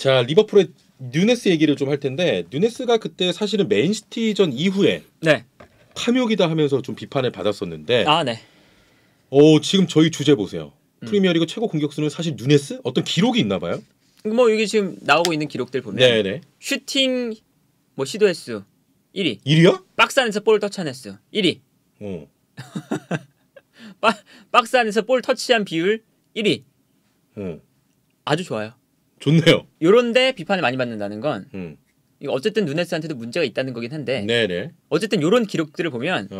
자, 리버풀의 누네스 얘기를 좀 할 텐데 누네스가 그때 사실은 맨시티전 이후에 네. 탐욕이다 하면서 좀 비판을 받았었는데 아, 네. 지금 저희 주제 보세요. 프리미어리그 최고 공격수는 사실 누네스? 어떤 기록이 있나 봐요? 뭐 여기 지금 나오고 있는 기록들 보면 네네. 슈팅 뭐 시도 횟수 1위. 1위야? 박스 안에서 볼 터치한 횟수 1위. 박스 안에서 볼 터치한 비율 1위. 아주 좋아요. 좋네요. 요런데 비판을 많이 받는다는 건 이거 어쨌든 누네스한테도 문제가 있다는 거긴 한데 네네. 어쨌든 요런 기록들을 보면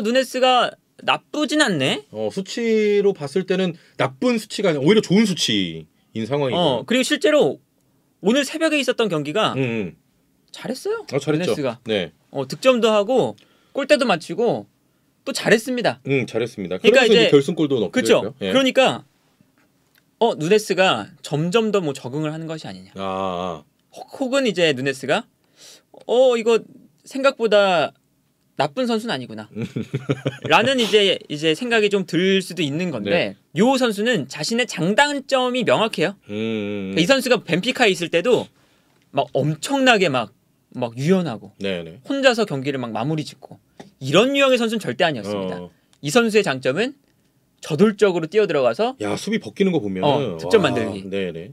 누네스가 나쁘진 않네. 수치로 봤을 때는 나쁜 수치가 아니라 오히려 좋은 수치인 상황이고. 그리고 실제로 오늘 새벽에 있었던 경기가 잘했어요. 잘했죠. 누네스가. 네. 득점도 하고 골대도 맞추고 또 잘했습니다. 잘했습니다. 그러니까 이제 결승골도 넣고 그렇죠. 예. 그러니까 누네스가 점점 더 뭐 적응을 하는 것이 아니냐. 혹은 이제 누네스가 이거 생각보다 나쁜 선수는 아니구나. 라는 이제 생각이 좀 들 수도 있는 건데 요 선수는 자신의 장단점이 명확해요. 이 선수가 벤피카에 있을 때도 막 엄청나게 막 유연하고 혼자서 경기를 막 마무리 짓고 이런 유형의 선수는 절대 아니었습니다. 이 선수의 장점은 저돌적으로 뛰어들어가서 수비 벗기는 거 보면 득점 만들기. 네네.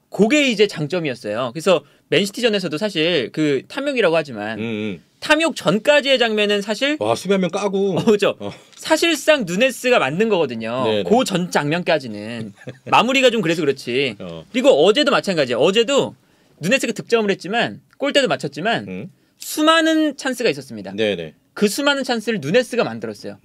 그게 이제 장점이었어요. 그래서 맨시티전에서도 사실 그 탐욕이라고 하지만 탐욕 전까지의 장면은 사실 수비 한 명 까고 그렇죠. 사실상 누네스가 만든 거거든요. 그 전 장면까지는 마무리가 좀 그래서 그렇지. 그리고 어제도 마찬가지예요. 어제도 누네스가 득점을 했지만 골대도 맞췄지만 수많은 찬스가 있었습니다. 네네. 그 수많은 찬스를 누네스가 만들었어요.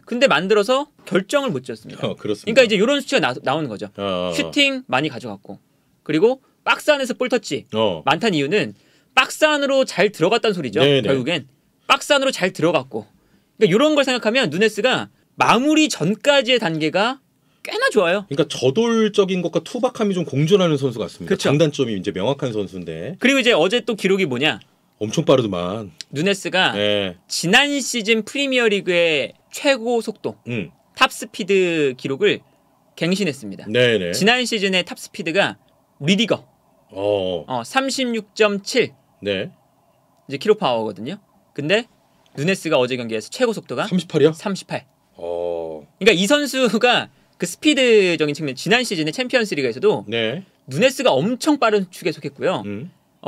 근데 만들어서 결정을 못 지었습니다. 그렇습니다. 그러니까 이제 이런 수치가 나오는 거죠. 슈팅 많이 가져갔고 그리고 박스 안에서 볼 터치 많다는 이유는 박스 안으로 잘 들어갔다는 소리죠. 네네. 결국엔 박스 안으로 잘 들어갔고 그러니까 이런 걸 생각하면 누네스가 마무리 전까지의 단계가 꽤나 좋아요. 그러니까 저돌적인 것과 투박함이 좀 공존하는 선수 같습니다. 그쵸? 장단점이 이제 명확한 선수인데. 그리고 이제 어제 또 기록이 뭐냐? 엄청 빠르더만. 누네스가 지난 시즌 프리미어리그의 최고 속도 탑스피드 기록을 갱신했습니다. 네네. 지난 시즌의 탑스피드가 리디거 36.7 네. 이제 킬로파워거든요. 근데 누네스가 어제 경기에서 최고 속도가 38이요? 38. 그러니까 이 선수가 그 스피드적인 측면 지난 시즌의 챔피언스리그에서도 누네스가 엄청 빠른 축에 속했고요.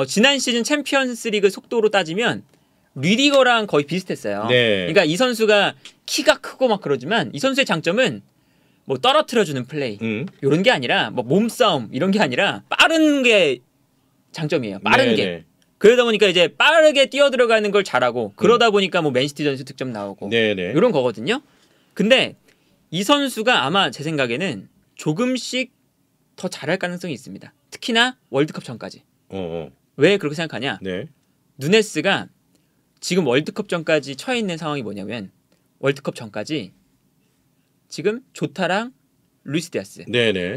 지난 시즌 챔피언스리그 속도로 따지면 리디거랑 거의 비슷했어요. 그러니까 이 선수가 키가 크고 막 그러지만 이 선수의 장점은 뭐 떨어뜨려주는 플레이 이런 게 아니라 뭐 몸싸움 이런 게 아니라 빠른 게 장점이에요. 빠른 게. 그러다 보니까 이제 빠르게 뛰어들어가는 걸 잘하고 그러다 보니까 뭐 맨시티전에서 득점 나오고 이런 거거든요. 근데 이 선수가 아마 제 생각에는 조금씩 더 잘할 가능성이 있습니다. 특히나 월드컵 전까지. 왜 그렇게 생각하냐? 누네스가 지금 월드컵 전까지 처해 있는 상황이 뭐냐면 월드컵 전까지 지금 조타랑 루이스 디아스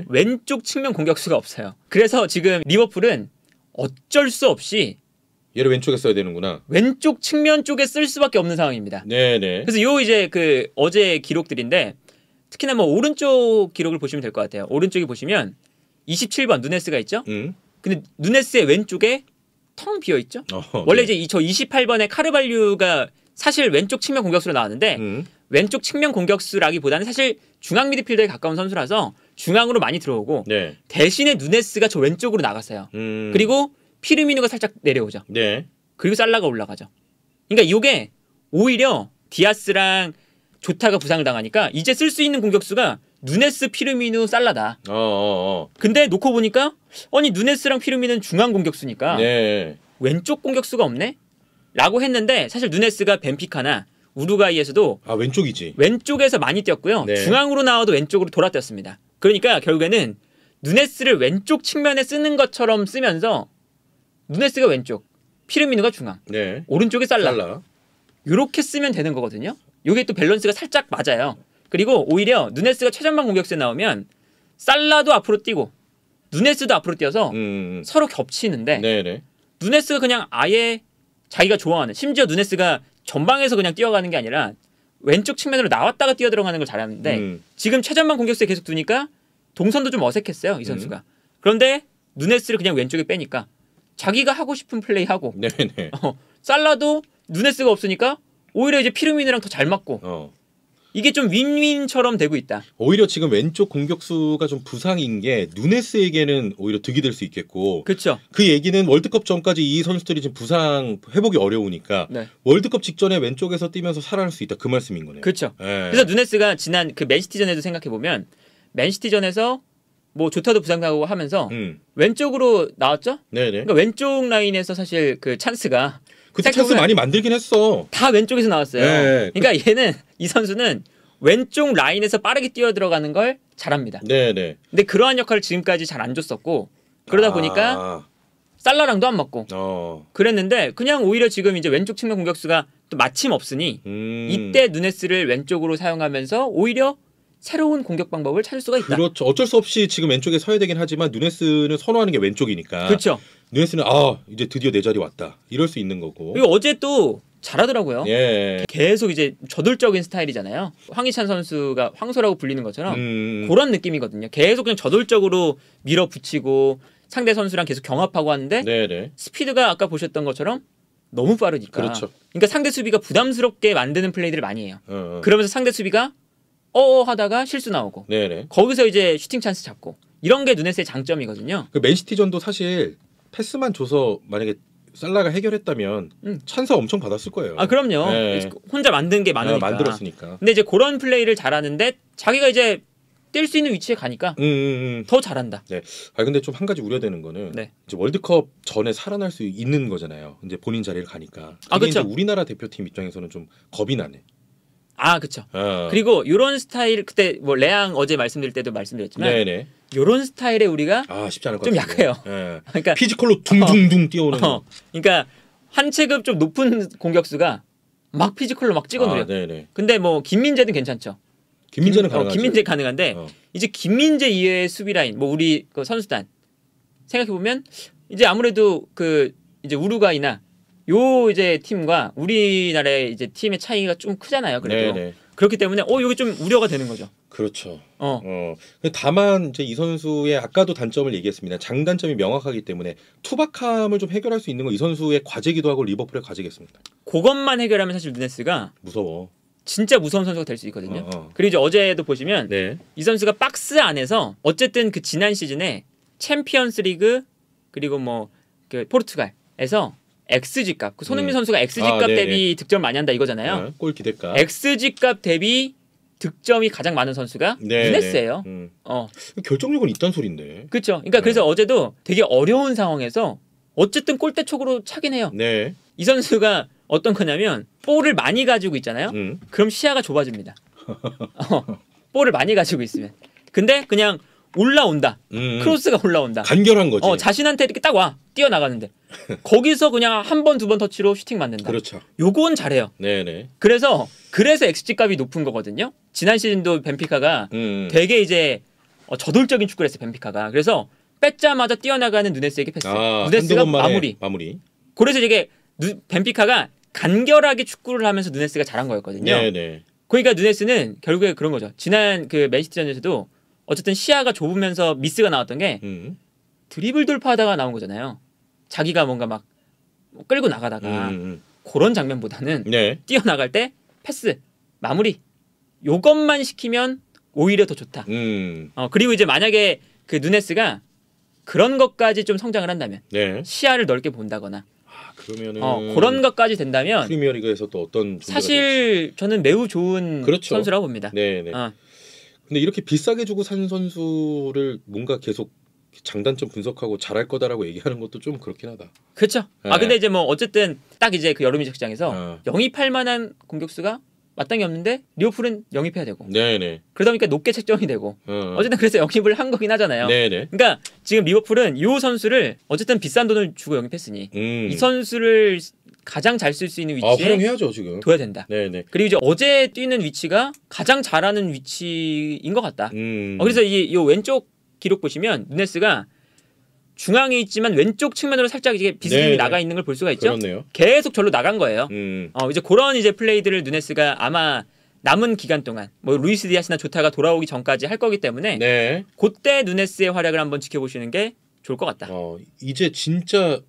왼쪽 측면 공격수가 없어요. 그래서 지금 리버풀은 어쩔 수 없이 얘를 왼쪽에 써야 되는구나. 왼쪽 측면 쪽에 쓸 수밖에 없는 상황입니다. 그래서 요 이제 그 어제 기록들인데 특히나 뭐 오른쪽 기록을 보시면 될 것 같아요. 오른쪽에 보시면 27번 누네스가 있죠. 근데 누네스의 왼쪽에 텅 비어 있죠. 원래 이제 저 28번의 카르발류가 사실 왼쪽 측면 공격수로 나왔는데 왼쪽 측면 공격수라기보다는 사실 중앙 미드필더에 가까운 선수라서 중앙으로 많이 들어오고 대신에 누네스가 저 왼쪽으로 나갔어요. 그리고 피르미누가 살짝 내려오죠. 그리고 살라가 올라가죠. 그러니까 이게 오히려 디아스랑 조타가 부상을 당하니까 이제 쓸 수 있는 공격수가 누네스, 피르미누, 살라다. 근데 놓고 보니까 아니 누네스랑 피르미누는 중앙 공격수니까 왼쪽 공격수가 없네? 라고 했는데 사실 누네스가 벤피카나 우루과이에서도 왼쪽이지. 왼쪽에서 많이 뛰었고요. 중앙으로 나와도 왼쪽으로 돌아뛰었습니다. 그러니까 결국에는 누네스를 왼쪽 측면에 쓰는 것처럼 쓰면서 누네스가 왼쪽, 피르미누가 중앙, 오른쪽에 살라. 이렇게 쓰면 되는 거거든요. 이게 또 밸런스가 살짝 맞아요. 그리고 오히려 누네스가 최전방 공격수에 나오면 살라도 앞으로 뛰고 누네스도 앞으로 뛰어서 서로 겹치는데 누네스가 그냥 아예 자기가 좋아하는 심지어 누네스가 전방에서 그냥 뛰어가는 게 아니라 왼쪽 측면으로 나왔다가 뛰어들어가는 걸 잘하는데 지금 최전방 공격수에 계속 두니까 동선도 좀 어색했어요. 이 선수가. 그런데 누네스를 그냥 왼쪽에 빼니까 자기가 하고 싶은 플레이 하고 네네. 살라도 누네스가 없으니까 오히려 이제 피르미누랑 더 잘 맞고 이게 좀 윈윈처럼 되고 있다. 오히려 지금 왼쪽 공격수가 좀 부상인 게 누네스에게는 오히려 득이 될 수 있겠고. 그렇죠. 그 얘기는 월드컵 전까지 이 선수들이 지금 부상 회복이 어려우니까 네. 월드컵 직전에 왼쪽에서 뛰면서 살아날 수 있다 그 말씀인 거네요. 그렇죠. 그래서 누네스가 지난 그 맨시티전에도 생각해 보면 맨시티전에서 뭐 조타도 부상당하고 하면서 왼쪽으로 나왔죠. 네네. 그러니까 왼쪽 라인에서 사실 그 찬스가 그때 찬스 많이 만들긴 했어. 다 왼쪽에서 나왔어요. 네. 그러니까 얘는 이 선수는 왼쪽 라인에서 빠르게 뛰어 들어가는 걸 잘합니다. 네네. 근데 그러한 역할을 지금까지 잘 안 줬었고 그러다 보니까 살라랑도 안 맞고 그랬는데 그냥 오히려 지금 이제 왼쪽 측면 공격수가 또 마침 없으니 이때 누네스를 왼쪽으로 사용하면서 오히려 새로운 공격 방법을 찾을 수가 있다. 그렇죠. 어쩔 수 없이 지금 왼쪽에 서야 되긴 하지만 누네스는 선호하는 게 왼쪽이니까. 그렇죠. 누네스는 이제 드디어 내 자리 왔다. 이럴 수 있는 거고. 그리고 어제 또 잘하더라고요. 예. 계속 이제 저돌적인 스타일이잖아요. 황희찬 선수가 황소라고 불리는 것처럼 그런 느낌이거든요. 계속 그냥 저돌적으로 밀어붙이고 상대 선수랑 계속 경합하고 하는데 네네. 스피드가 아까 보셨던 것처럼 너무 빠르니까. 그렇죠. 그러니까 상대 수비가 부담스럽게 만드는 플레이들을 많이 해요. 그러면서 상대 수비가 하다가 실수 나오고 네네. 거기서 이제 슈팅 찬스 잡고 이런 게 누네스의 장점이거든요. 그 맨시티전도 사실 패스만 줘서 만약에 살라가 해결했다면 찬스 엄청 받았을 거예요. 그럼요. 네. 혼자 만든 게 많으니까. 만들었으니까. 근데 이제 그런 플레이를 잘하는데 자기가 이제 뛸 수 있는 위치에 가니까 더 잘한다. 네. 근데 좀 한 가지 우려되는 거는 네. 이제 월드컵 전에 살아날 수 있는 거잖아요. 이제 본인 자리를 가니까. 그렇죠. 우리나라 대표팀 입장에서는 좀 겁이 나네. 그렇죠. 그리고 이런 스타일 그때 뭐 레앙 어제 말씀드릴 때도 말씀드렸지만 네네. 이런 스타일에 우리가 쉽지 않을 것 좀 같은데. 약해요. 네. 그러니까 피지컬로 둥둥둥 뛰어오는. 그러니까 한 체급 좀 높은 공격수가 막 피지컬로 막 찍어 누려. 네네. 근데 뭐 김민재는 괜찮죠. 김민재는 가능하죠. 김민재 가능한데 이제 김민재 이외의 수비 라인 뭐 우리 그 선수단 생각해 보면 이제 아무래도 그 이제 우루과이나 요 이제 팀과 우리나라의 이제 팀의 차이가 좀 크잖아요. 그래도 네네. 그렇기 때문에 여기 좀 우려가 되는 거죠. 그렇죠. 다만 이제 이 선수의 아까도 단점을 얘기했습니다. 장단점이 명확하기 때문에 투박함을 좀 해결할 수 있는 건 이 선수의 과제기도 하고 리버풀의 과제겠습니다. 그것만 해결하면 사실 누네스가 무서워. 진짜 무서운 선수가 될 수 있거든요. 그리고 이제 어제도 보시면 이 선수가 박스 안에서 어쨌든 그 지난 시즌에 챔피언스리그 그리고 뭐 그 포르투갈에서 XG 값, 그 손흥민 선수가 XG 값 대비 득점 많이 한다 이거잖아요. 골 기대값. XG 값 대비 득점이 가장 많은 선수가 누네스예요. 결정력은 있단 소린데. 그렇죠. 그러니까 그래서 어제도 되게 어려운 상황에서 어쨌든 골대 쪽으로 차긴 해요. 네. 이 선수가 어떤 거냐면 볼을 많이 가지고 있잖아요. 그럼 시야가 좁아집니다. 볼을 많이 가지고 있으면. 근데 그냥 올라온다. 크로스가 올라온다. 간결한 거지. 자신한테 이렇게 딱 와. 뛰어나가는데. 거기서 그냥 한 번, 두 번 터치로 슈팅 맞는다. 그렇죠. 요건 잘해요. 네네. 그래서 XG 값이 높은 거거든요. 지난 시즌도 벤피카가 되게 이제 저돌적인 축구를 했어요. 벤피카가. 그래서 뺏자마자 뛰어나가는 누네스에게 패스. 누네스가 마무리. 그래서 이게 벤피카가 간결하게 축구를 하면서 누네스가 잘한 거였거든요. 네네. 그러니까 누네스는 결국에 그런 거죠. 지난 그 맨시티전에서도 어쨌든 시야가 좁으면서 미스가 나왔던 게 드리블 돌파하다가 나온 거잖아요. 자기가 뭔가 막 끌고 나가다가 그런 장면보다는 뛰어나갈 때 패스, 마무리 요것만 시키면 오히려 더 좋다. 그리고 이제 만약에 그 누네스가 그런 것까지 좀 성장을 한다면 시야를 넓게 본다거나 그러면은 그런 것까지 된다면 프리미어리그에서 또 어떤 사실 저는 매우 좋은 선수라고 봅니다. 네네. 근데 이렇게 비싸게 주고 산 선수를 뭔가 계속 장단점 분석하고 잘할 거다라고 얘기하는 것도 좀 그렇긴 하다. 그렇죠. 근데 이제 뭐 어쨌든 딱 이제 그 여름 이적 시장에서 영입할 만한 공격수가 마땅히 없는데 리버풀은 영입해야 되고. 네네. 그러다 보니까 높게 책정이 되고. 어쨌든 그래서 영입을 한 거긴 하잖아요. 네네. 그러니까 지금 리버풀은 이 선수를 어쨌든 비싼 돈을 주고 영입했으니 이 선수를 가장 잘 쓸 수 있는 위치에 활용해야죠 지금. 둬야 된다. 네네. 그리고 이제 어제 뛰는 위치가 가장 잘하는 위치인 것 같다. 그래서 이 왼쪽 기록 보시면 누네스가 중앙에 있지만 왼쪽 측면으로 살짝 이게 비스듬히 나가 있는 걸 볼 수가 있죠. 그렇네요. 계속 절로 나간 거예요. 이제 그런 이제 플레이들을 누네스가 아마 남은 기간 동안 뭐 루이스 디아스나 조타가 돌아오기 전까지 할 거기 때문에 그때 누네스의 활약을 한번 지켜보시는 게 좋을 것 같다. 이제 진짜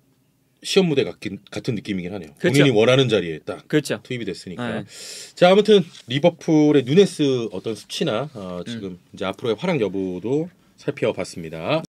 시험 무대 같은 느낌이긴 하네요. 그렇죠. 본인이 원하는 자리에 딱 그렇죠. 투입이 됐으니까. 자, 아무튼 리버풀의 누네스 어떤 수치나 지금 이제 앞으로의 활약 여부도 살펴봤습니다.